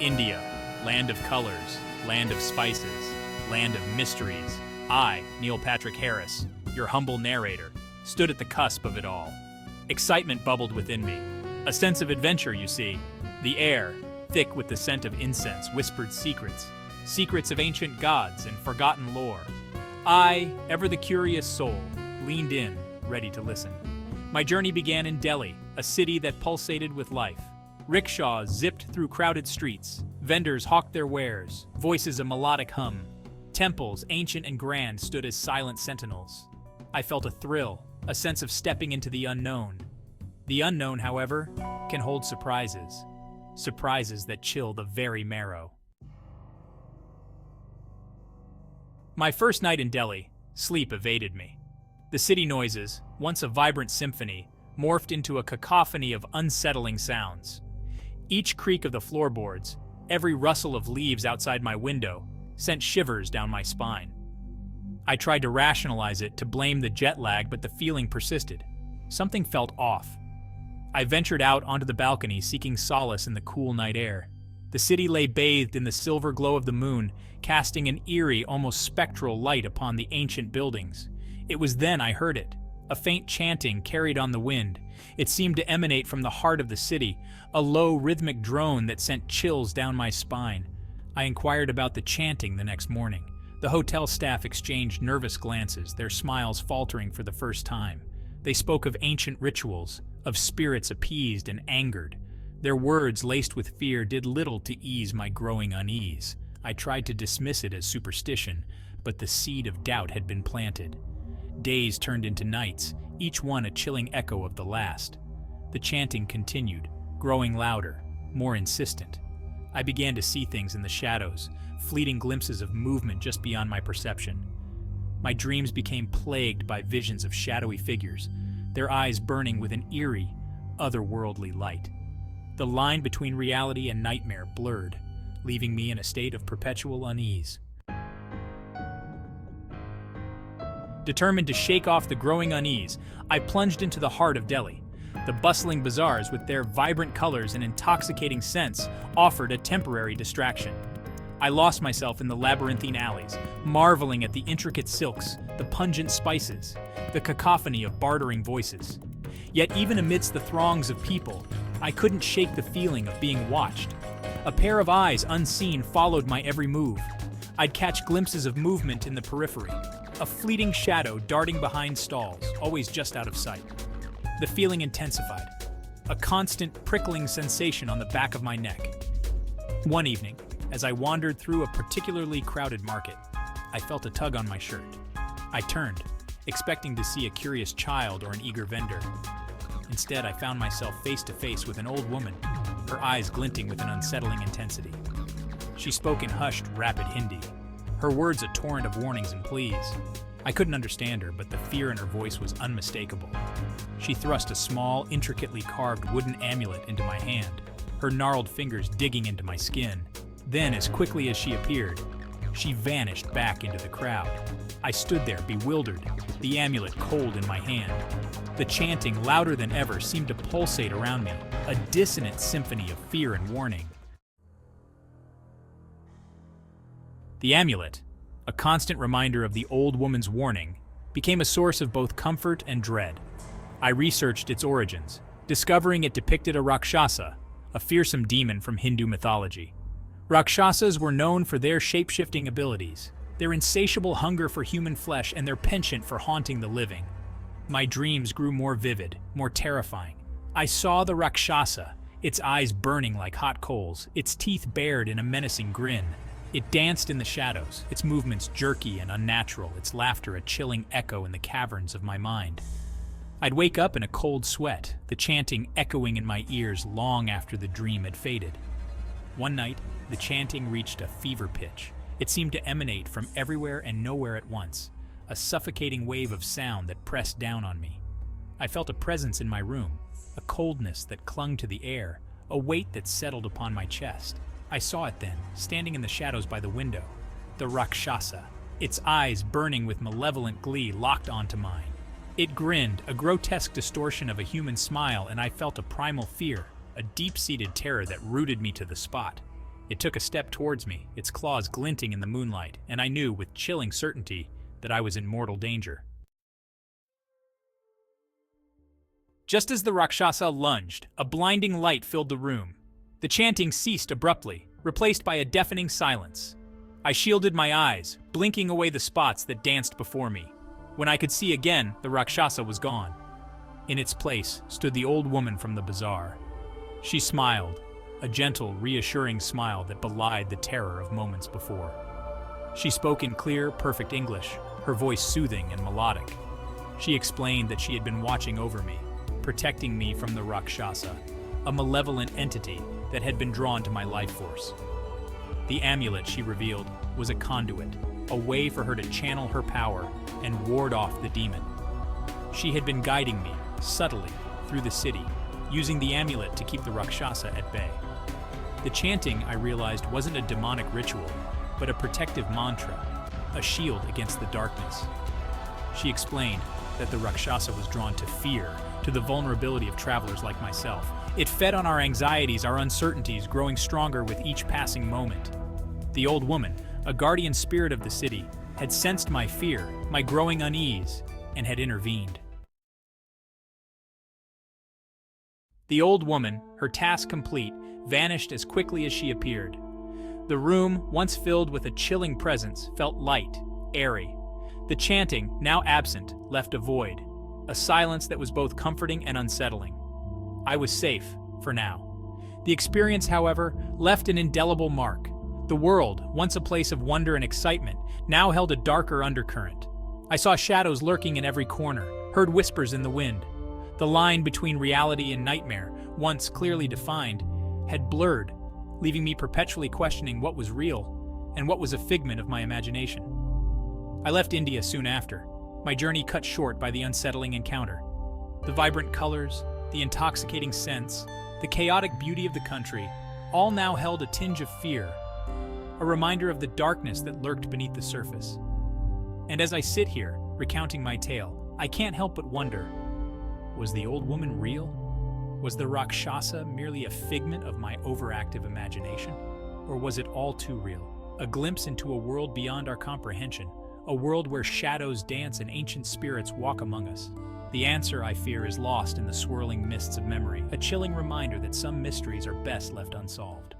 India, land of colors, land of spices, land of mysteries. I, Neil Patrick Harris, your humble narrator, stood at the cusp of it all. Excitement bubbled within me. A sense of adventure, you see. The air, thick with the scent of incense, whispered secrets. Secrets of ancient gods and forgotten lore. I, ever the curious soul, leaned in, ready to listen. My journey began in Delhi, a city that pulsated with life. Rickshaws zipped through crowded streets. Vendors hawked their wares, voices a melodic hum. Temples, ancient and grand, stood as silent sentinels. I felt a thrill, a sense of stepping into the unknown. The unknown, however, can hold surprises. Surprises that chill the very marrow. My first night in Delhi, sleep evaded me. The city noises, once a vibrant symphony, morphed into a cacophony of unsettling sounds. Each creak of the floorboards, every rustle of leaves outside my window, sent shivers down my spine. I tried to rationalize it, to blame the jet lag, but the feeling persisted. Something felt off. I ventured out onto the balcony, seeking solace in the cool night air. The city lay bathed in the silver glow of the moon, casting an eerie, almost spectral light upon the ancient buildings. It was then I heard it. A faint chanting carried on the wind. It seemed to emanate from the heart of the city, a low, rhythmic drone that sent chills down my spine. I inquired about the chanting the next morning. The hotel staff exchanged nervous glances, their smiles faltering for the first time. They spoke of ancient rituals, of spirits appeased and angered. Their words, laced with fear, did little to ease my growing unease. I tried to dismiss it as superstition, but the seed of doubt had been planted. Days turned into nights, each one a chilling echo of the last. The chanting continued, growing louder, more insistent. I began to see things in the shadows, fleeting glimpses of movement just beyond my perception. My dreams became plagued by visions of shadowy figures, their eyes burning with an eerie, otherworldly light. The line between reality and nightmare blurred, leaving me in a state of perpetual unease. Determined to shake off the growing unease, I plunged into the heart of Delhi. The bustling bazaars, with their vibrant colors and intoxicating scents, offered a temporary distraction. I lost myself in the labyrinthine alleys, marveling at the intricate silks, the pungent spices, the cacophony of bartering voices. Yet even amidst the throngs of people, I couldn't shake the feeling of being watched. A pair of eyes unseen followed my every move. I'd catch glimpses of movement in the periphery, a fleeting shadow darting behind stalls, always just out of sight. The feeling intensified, a constant prickling sensation on the back of my neck. One evening, as I wandered through a particularly crowded market, I felt a tug on my shirt. I turned, expecting to see a curious child or an eager vendor. Instead, I found myself face to face with an old woman, her eyes glinting with an unsettling intensity. She spoke in hushed, rapid Hindi, her words a torrent of warnings and pleas. I couldn't understand her, but the fear in her voice was unmistakable. She thrust a small, intricately carved wooden amulet into my hand, her gnarled fingers digging into my skin. Then, as quickly as she appeared, she vanished back into the crowd. I stood there, bewildered, the amulet cold in my hand. The chanting, louder than ever, seemed to pulsate around me, a dissonant symphony of fear and warning. The amulet, a constant reminder of the old woman's warning, became a source of both comfort and dread. I researched its origins, discovering it depicted a Rakshasa, a fearsome demon from Hindu mythology. Rakshasas were known for their shape-shifting abilities, their insatiable hunger for human flesh, and their penchant for haunting the living. My dreams grew more vivid, more terrifying. I saw the Rakshasa, its eyes burning like hot coals, its teeth bared in a menacing grin. It danced in the shadows, its movements jerky and unnatural, its laughter a chilling echo in the caverns of my mind. I'd wake up in a cold sweat, the chanting echoing in my ears long after the dream had faded. One night, the chanting reached a fever pitch. It seemed to emanate from everywhere and nowhere at once, a suffocating wave of sound that pressed down on me. I felt a presence in my room, a coldness that clung to the air, a weight that settled upon my chest. I saw it then, standing in the shadows by the window, the Rakshasa, its eyes burning with malevolent glee locked onto mine. It grinned, a grotesque distortion of a human smile, and I felt a primal fear, a deep-seated terror that rooted me to the spot. It took a step towards me, its claws glinting in the moonlight, and I knew with chilling certainty that I was in mortal danger. Just as the Rakshasa lunged, a blinding light filled the room. The chanting ceased abruptly, replaced by a deafening silence. I shielded my eyes, blinking away the spots that danced before me. When I could see again, the Rakshasa was gone. In its place stood the old woman from the bazaar. She smiled, a gentle, reassuring smile that belied the terror of moments before. She spoke in clear, perfect English, her voice soothing and melodic. She explained that she had been watching over me, protecting me from the Rakshasa, a malevolent entity that had been drawn to my life force. The amulet, she revealed, was a conduit, a way for her to channel her power and ward off the demon. She had been guiding me, subtly, through the city, using the amulet to keep the Rakshasa at bay. The chanting, I realized, wasn't a demonic ritual, but a protective mantra, a shield against the darkness. She explained that the Rakshasa was drawn to fear, to the vulnerability of travelers like myself. It fed on our anxieties, our uncertainties, growing stronger with each passing moment. The old woman, a guardian spirit of the city, had sensed my fear, my growing unease, and had intervened. The old woman, her task complete, vanished as quickly as she appeared. The room, once filled with a chilling presence, felt light, airy. The chanting, now absent, left a void, a silence that was both comforting and unsettling. I was safe, for now. The experience, however, left an indelible mark. The world, once a place of wonder and excitement, now held a darker undercurrent. I saw shadows lurking in every corner, heard whispers in the wind. The line between reality and nightmare, once clearly defined, had blurred, leaving me perpetually questioning what was real and what was a figment of my imagination. I left India soon after, my journey cut short by the unsettling encounter. The vibrant colors, the intoxicating scents, the chaotic beauty of the country, all now held a tinge of fear, a reminder of the darkness that lurked beneath the surface. And as I sit here, recounting my tale, I can't help but wonder, was the old woman real? Was the Rakshasa merely a figment of my overactive imagination? Or was it all too real? A glimpse into a world beyond our comprehension, a world where shadows dance and ancient spirits walk among us. The answer, I fear, is lost in the swirling mists of memory, a chilling reminder that some mysteries are best left unsolved.